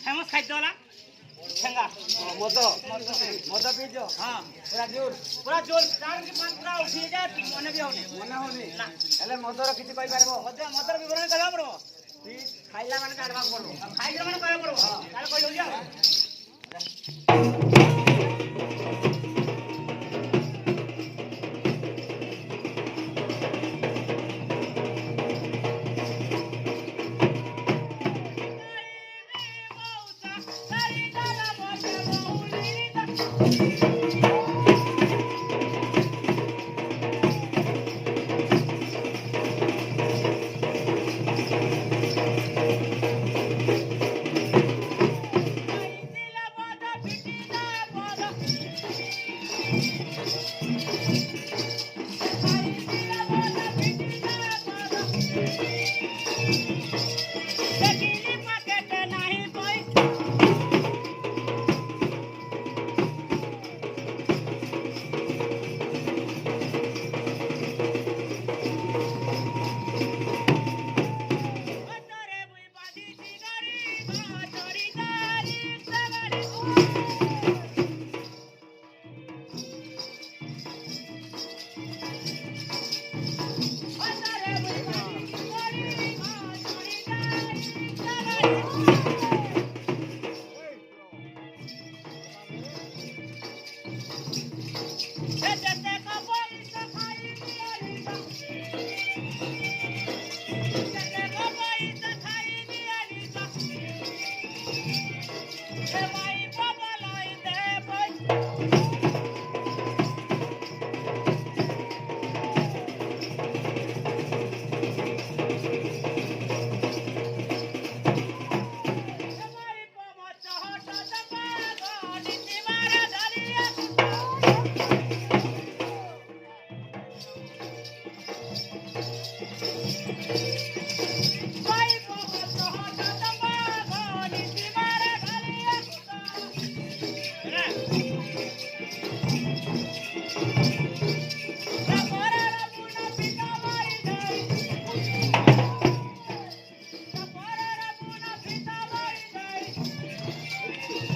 Famous खाद्य वाला ठेंगा मद मद पीज हाँ पूरा जोर 4 के 5 पूरा उठी जा मन भी होनी ना हेले मदर किछि कहि पारबो मदर विवरण कला पड़ो खाइला माने काढबा पड़ो खाइला माने करा पड़ो ताले कहि होलिया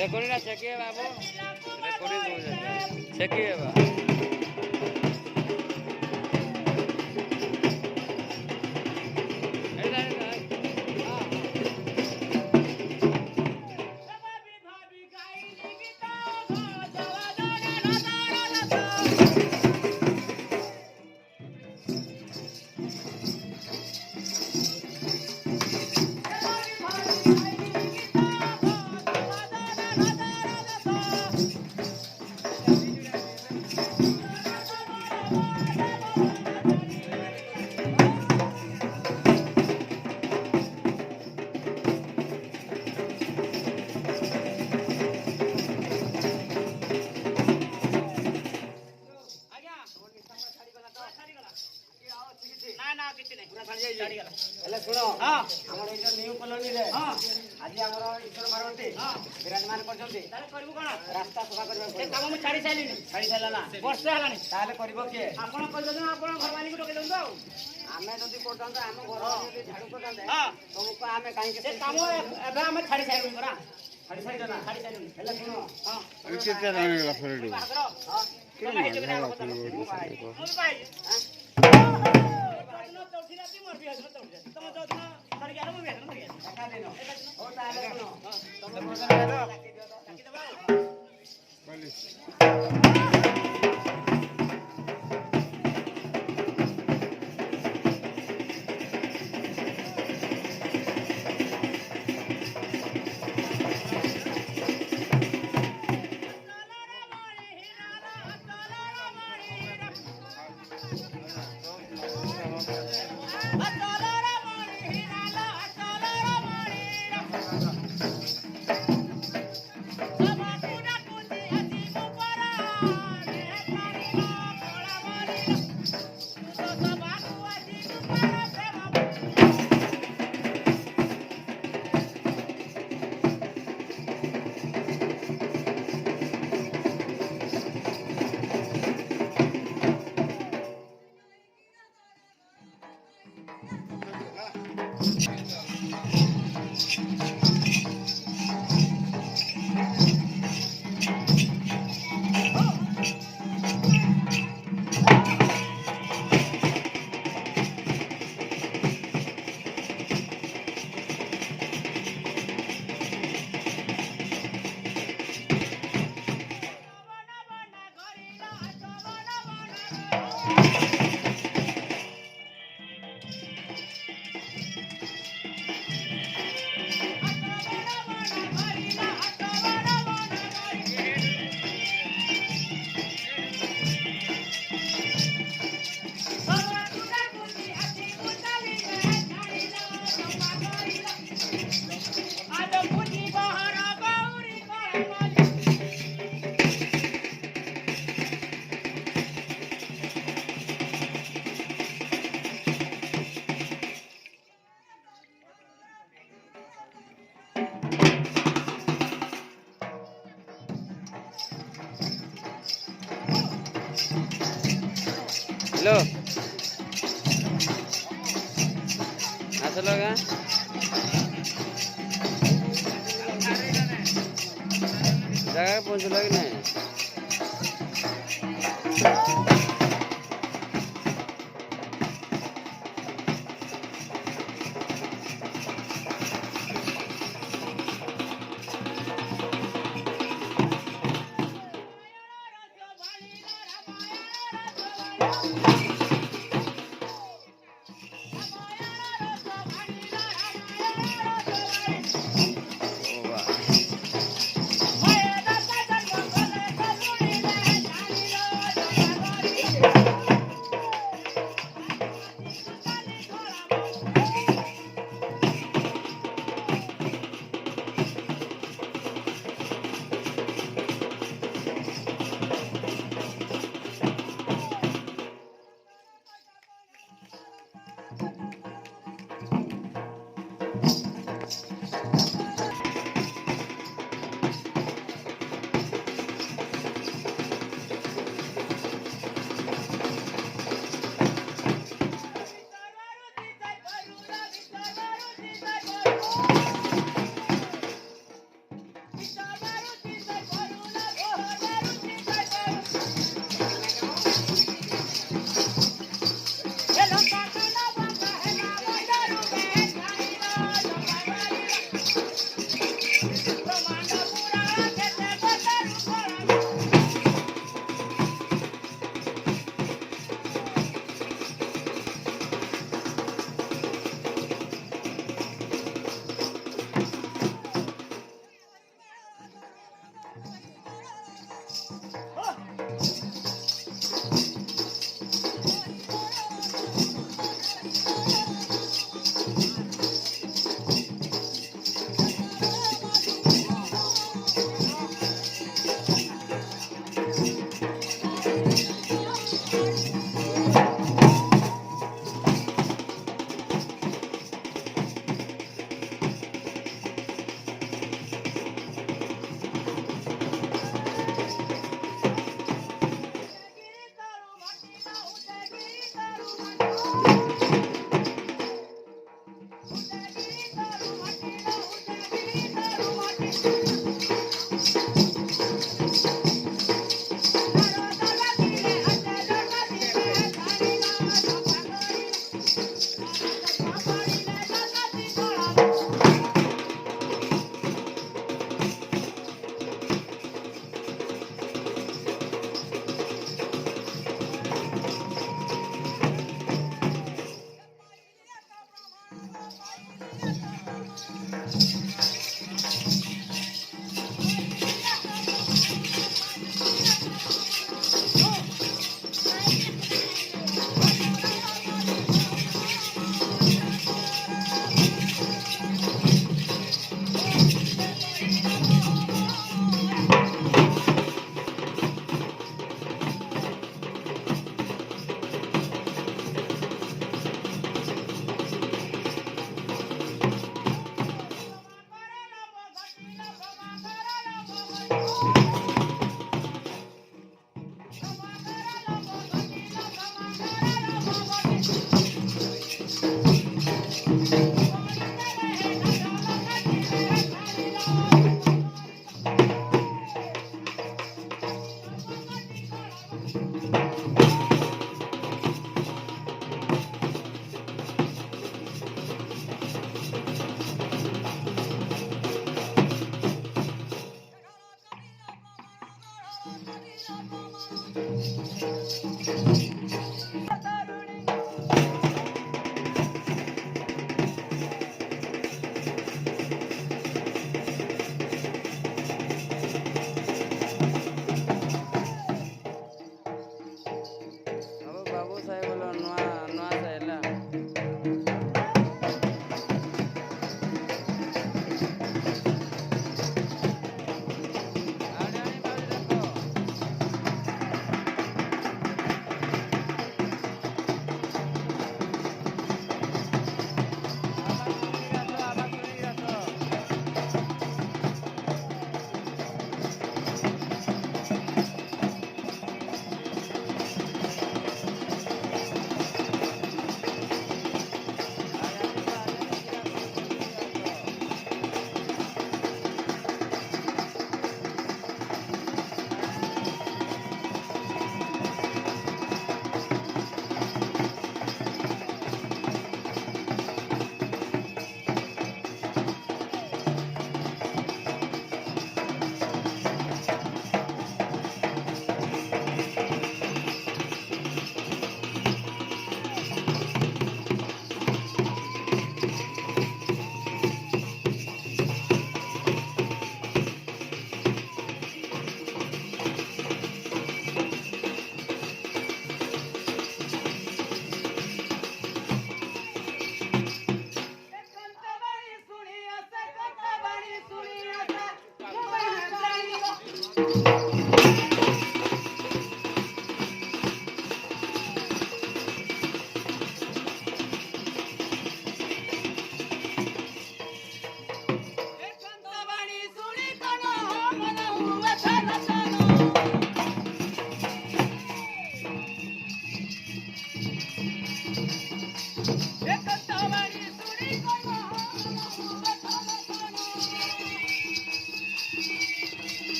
রেকর্ডিং চেকিয়ে বাবু রেকর্ডিং চেকিয়ে বা ହେଲେ ଶୁଣ ଆମର ଏଇ ଯୋଉ ନିଉ କଲୋନୀରେ ଆଜି ଆମର ଈଶ୍ୱର ପାର୍ବତୀ ବିରାଜମାନ କରିଛନ୍ତି। କରିବୁ କଣ ରାସ୍ତା ସଫା କରିବାକୁ କାମ ମୁଁ ଛାଡ଼ି ସାରିଲିଣି। ଛାଡ଼ି ସାରିଲା ନା ବର୍ଷେ ହେଲାଣି। ତାହେଲେ କରିବ କିଏ? ଆପଣ କହିଛନ୍ତି ଆପଣ ଘର ମାଲିକ ଡକେଇ ଦିଅନ୍ତୁ। ଆଉ ଆମେ ଯଦି କରୁଥାନ୍ତେ ଆମ ଘର ଯଦି ଝାଡୁ କରିଥାନ୍ତେ ତମକୁ ଆମେ କାହିଁକି ସେ କାମ ଏବେ ଆମେ ଛାଡ଼ି ସାରିଲୁଣି ପରା। ଛାଡ଼ି ସାରିଛ ନା? ଛାଡ଼ି ସାରିଲୁଣି। ହେଲେ ଶୁଣ हेलो আসলো গা জায়গায় পৌঁছলো কি না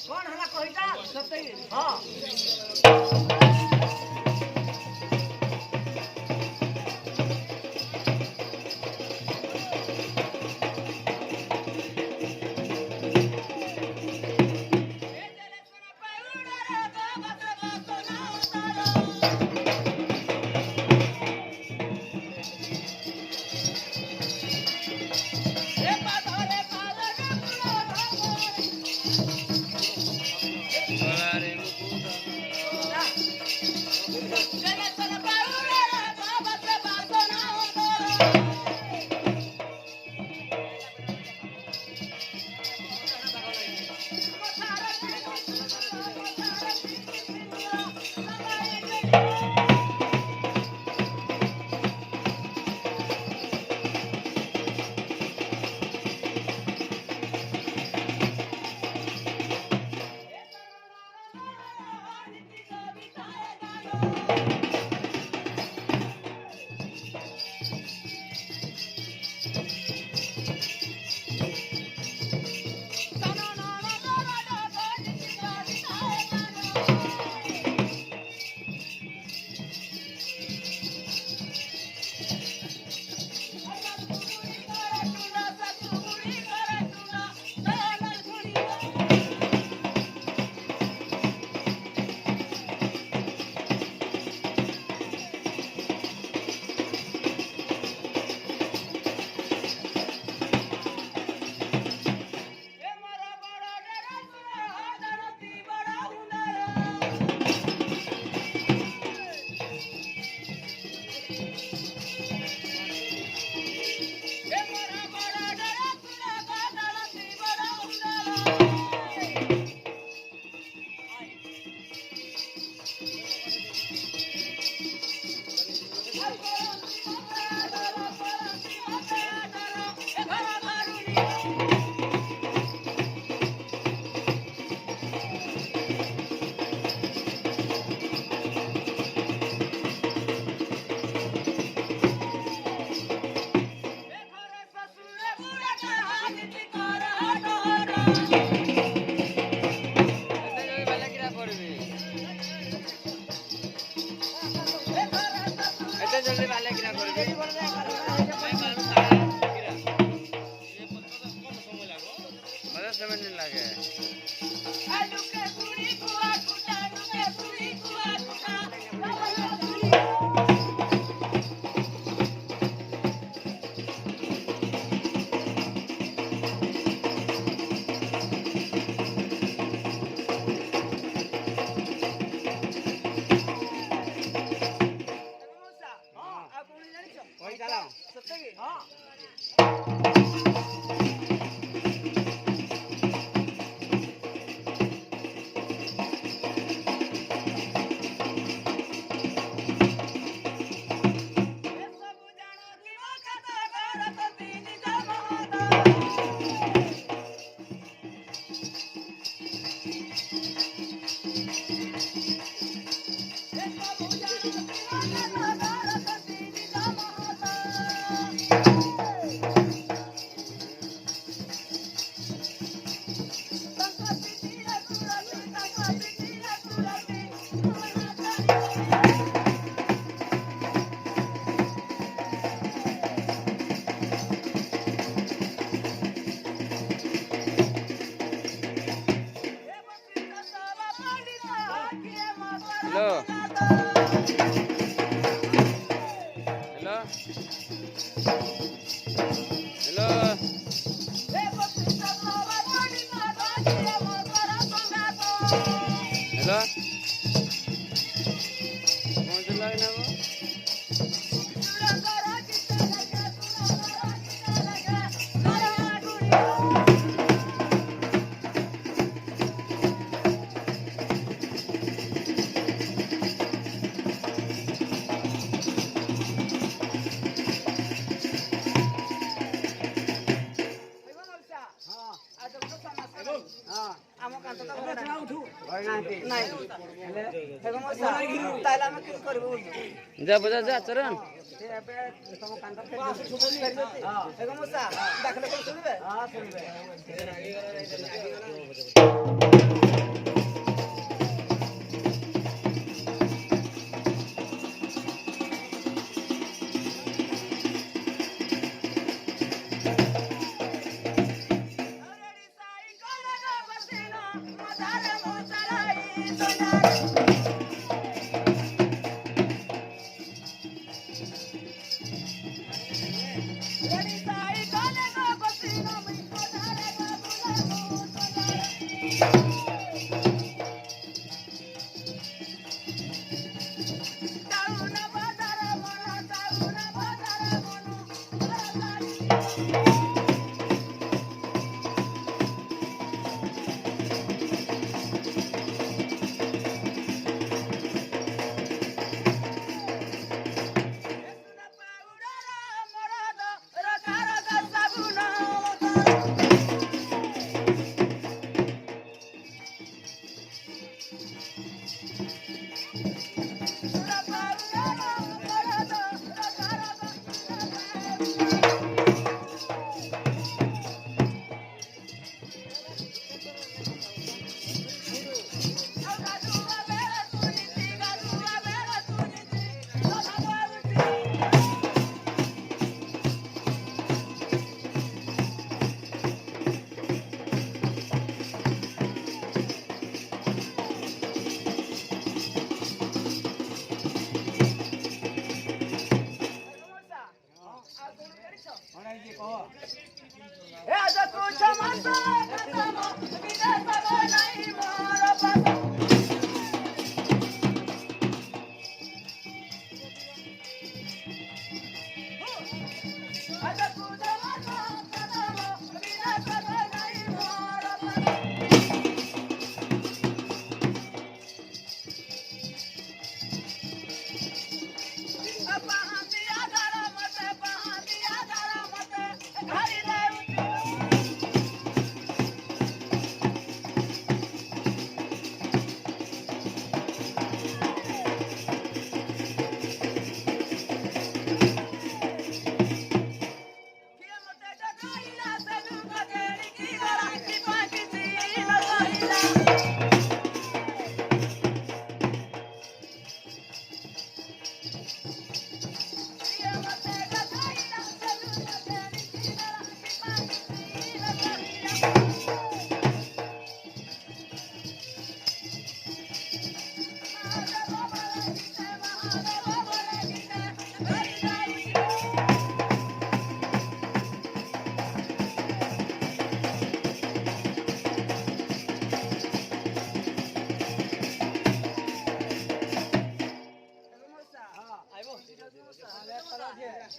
କଣ ହେଲା କହିଟା? ହଁ Hello. Hello. Hello. Hello. कौन चला है ना वो? जा बजा जा चरण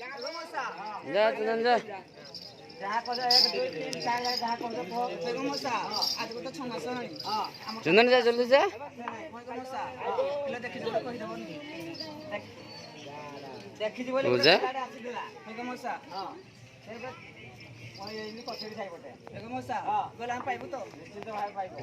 जा तू जा ଯାହା କହିଲେ 1 2 3 4 ଯାହା କହିଲେ କହ ବେଗମ ମଉସା ଆଜି ତ 6 ମାସ ହେଲାଣି ଚନ୍ଦନ ଯା ଜଲ୍ଦି ଯା ବେଗମ ମଉସା ପିଲା ଦେଖିଛୁ ବୋଲି କହିଦେବନି ଦେଖିଛୁ ବୋଲି ମଉସା ଆସିଥିଲା ବେଗମ ମଉସା ସେଇଟା କହିଲି ପଛରେ ଯାଇ ଗୋଟେ ବେଗମ ମଉସା ଗଲେ ଆମେ ପାଇବୁ ତ ନିଶ୍ଚିତ ଭାବେ ପାଇବୁ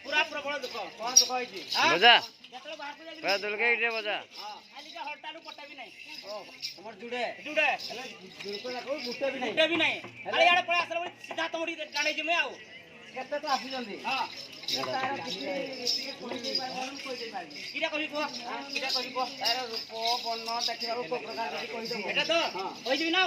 पूरा प्रबल दुख कौन दुख होई छी बजा जतलो बाहर को पूरा दुलके इटे बजा खाली का हड़तालू पट्टा भी नहीं ओ हमर जुड़े जुड़े हेले जुड़को ना को गुटे भी नहीं खाली याडे पळे आसला सीधा तमडी गाणे जिमे आउ केते तो आसी जल्दी हां तार किरा कहि को किरा कहि को तार रूप बर्ण देखिया को प्रकार जदी कहि दो एटा तो कहि दिबी ना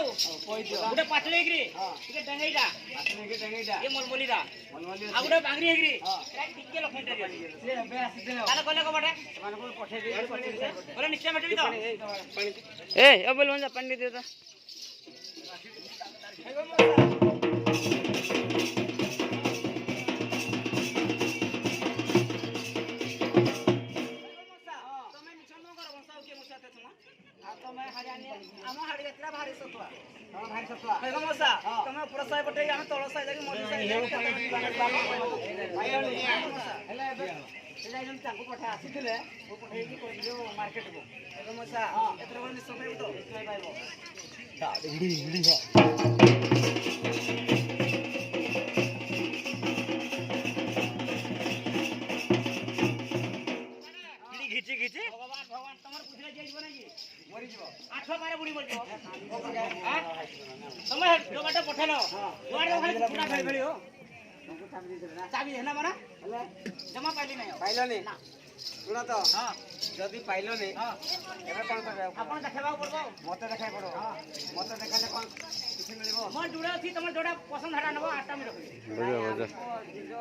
कहि दियो गुटे पाटले गिरी ठीक डंगईटा पाटले के डंगईटा ये मलमलीरा आ गुटे बांगरी हेगिरी एटा टिके लखनटे रे से बे आसी दे ताले कले को बटे मान को पठे दे बोले निश्चय मेटबी तो ए अब बोल जा पंडित दे तो तमे हरियाणी हम हाडी यात्रा भारी सतवा हां भारी सतवा बेगम मौसा तमे पुरा साय बटे हम तळ साय जाके मजी साय हेले एला जन ताको पठा आसीथिले ओ पठे की कहियो मार्केट को बेगम मौसा एतर बन समय तो निश्चय पाइबो दा हिडी हिडी हा घिची घिची भगवान भगवान तमर पुछले जाई जबो नाही मरि जबो 8 मारे बुडी मरि जबो हां तमे जो बाटा पठेलो दुआरे खाली पूरा भेल भेली हो तुमको चाबी है ना माना हेले जमा पाइली नाही पाइलो नहीं ना सुना तो हां जदी पाइलो नहीं हां एबे कोन करबे आपण देखेबा पड़बो मते देखाय पड़ो हां मते देखाले कोन किछ मिलबो मन जुड़ा थी तमर जोड़ा पसंद हटा नबो आटा में रखबे बजा बजा जो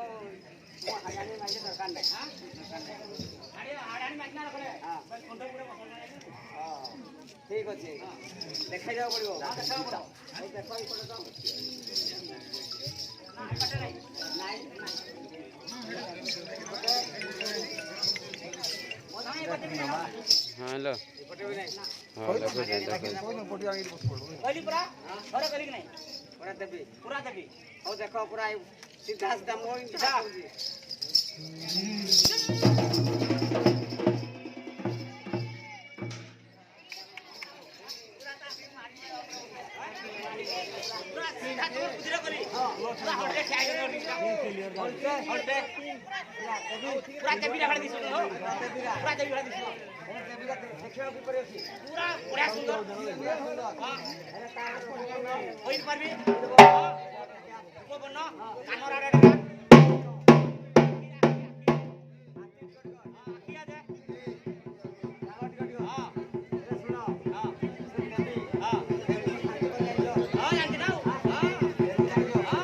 हरियाणी माइजे सरकार ने हां हरियाणी माइना रखले हां बस कोंटा पूरा पसंद है हां ठीक अछि देखाय जाओ पड़िबो हां देखाव पड़ो आई देखो ई पड़ो तो ना कटे नहीं नहीं हां लो पटे भी नहीं हां देखो देखो पटे आगे बस पड़ो कहली पूरा घरे कहली नहीं पूरा देबी ओ देखो पूरा सीधा सीधा मोइन सीधा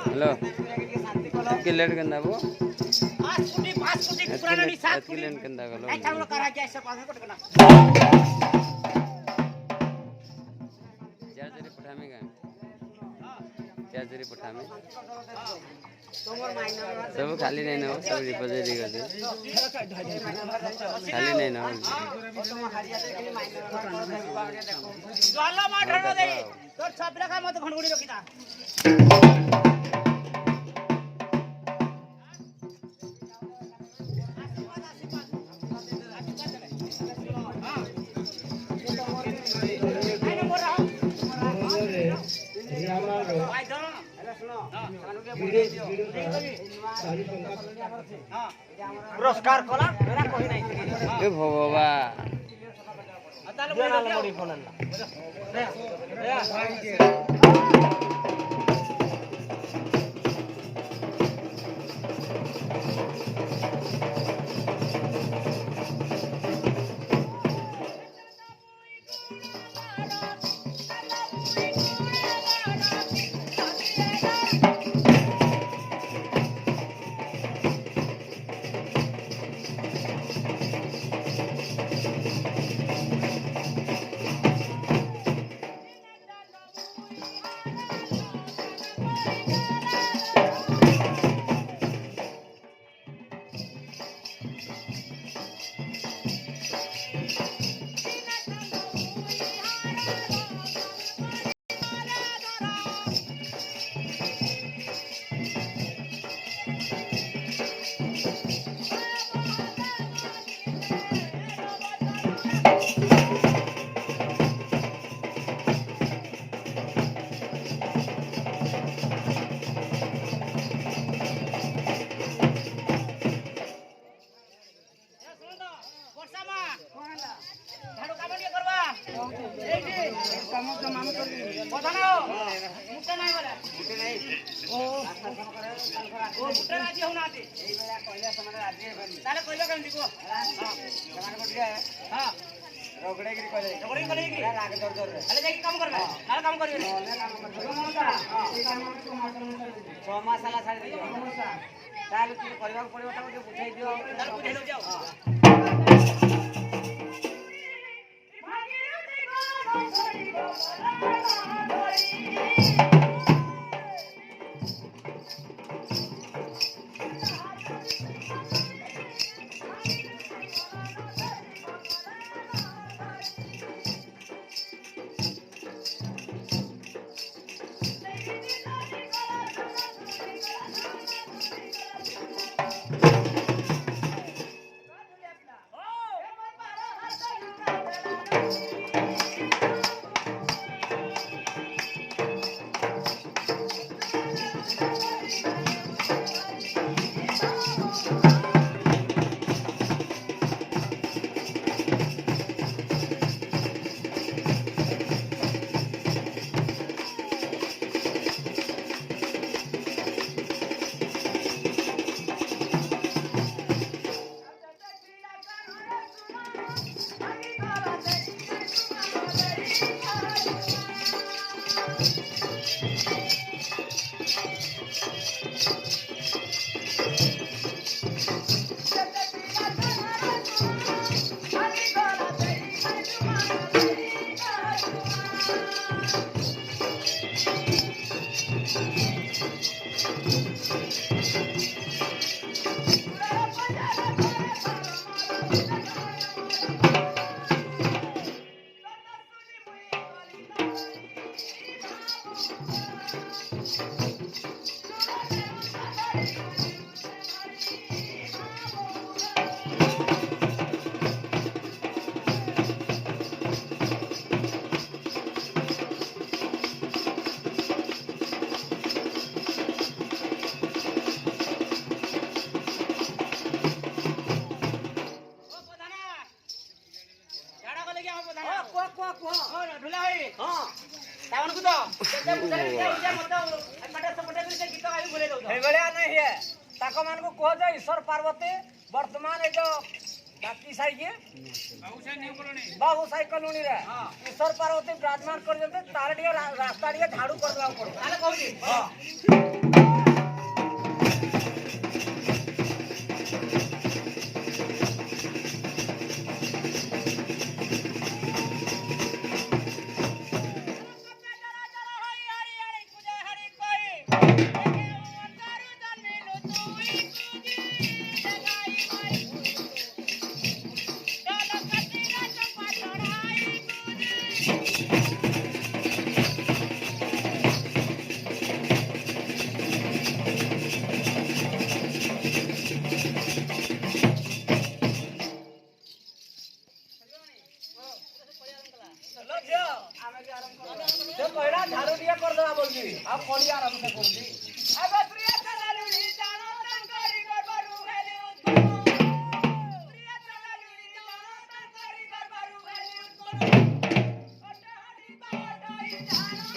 हेलो के लेट करना वो 5 फुटी पुराना नी 7 के लेट करना गलो ए चावल करा के ऐसे पास कट करना चार्जर पठा में का चार्जर पठा में तोमर माइनर सब खाली नहीं ना सब रिपोजिटरी कर दे खाली नहीं ना तुम हरिया से खाली माइनर देखो ज्वाला मा ढरो दे तोर छापरा का मत घणगुडी रखिता पुरस्कार कला मेरा कोई नहीं ए भगवा ताले बोली फोन ରଗଡ଼େଇକିରି କଲେ ରାଗ ଜୋର ଜୋରରେ ହେଲେ ଯାଇକି କାମ କରିବେ ନହେଲେ କାମ କରିବେନି 6 ମାସ ହେଲା ଛାଡ଼ି ଦେଇଛ ତାହେଲେ ଟିକେ କରିବାକୁ ପଡ଼ିବ ତାକୁ ଟିକେ ବୁଝେଇ ଦିଅ ତାକୁ ବୁଝେଇ ଦେଉଛି ଆଉ ईश्वर पार्वती वर्तमान बाकी साई बाबू साई कॉलोनी रे ईश्वर पार्वती विराजमान कर रास्ता झाड़ू कर झाड़ू दिया कर देवा बोलती अब कोड़ी आराम से करती अब प्रिय चलालुली जानो तंकारी गरबारू हेली प्रिय चलालुली जानो तंकारी गरबारू हेली ओटा हडी बाटाई जानो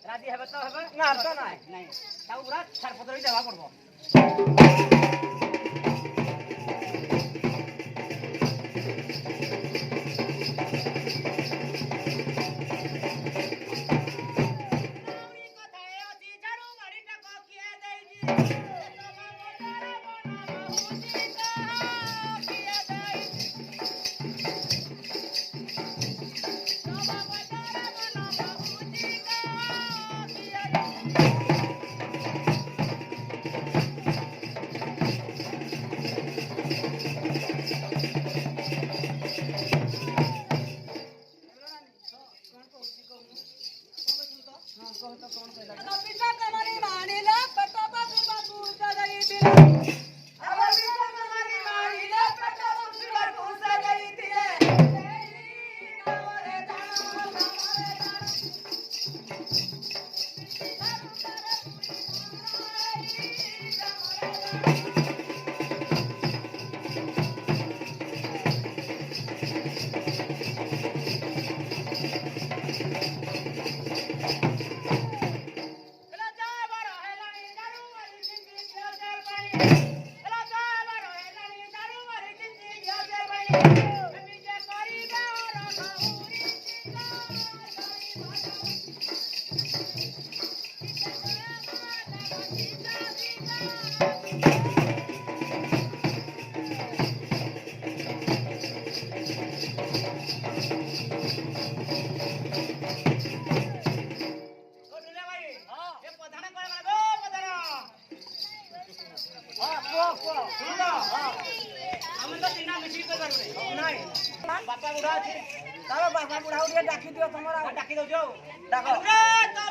ରାଜି ହେବେ ତ ହେବେ ନା ତ ନାଇଁ ନାଇଁ ତାକୁ ପୁରା ଛାଡ଼ପତ୍ର ବି ଦେବାକୁ ପଡ଼ିବ। ବାପା ବୁଢା ଅଛି ତାର ବାପା ବୁଢା ଟିକେ ଡାକି ଦିଅ ତମର ଡାକି ଦଉଛ ଆଉ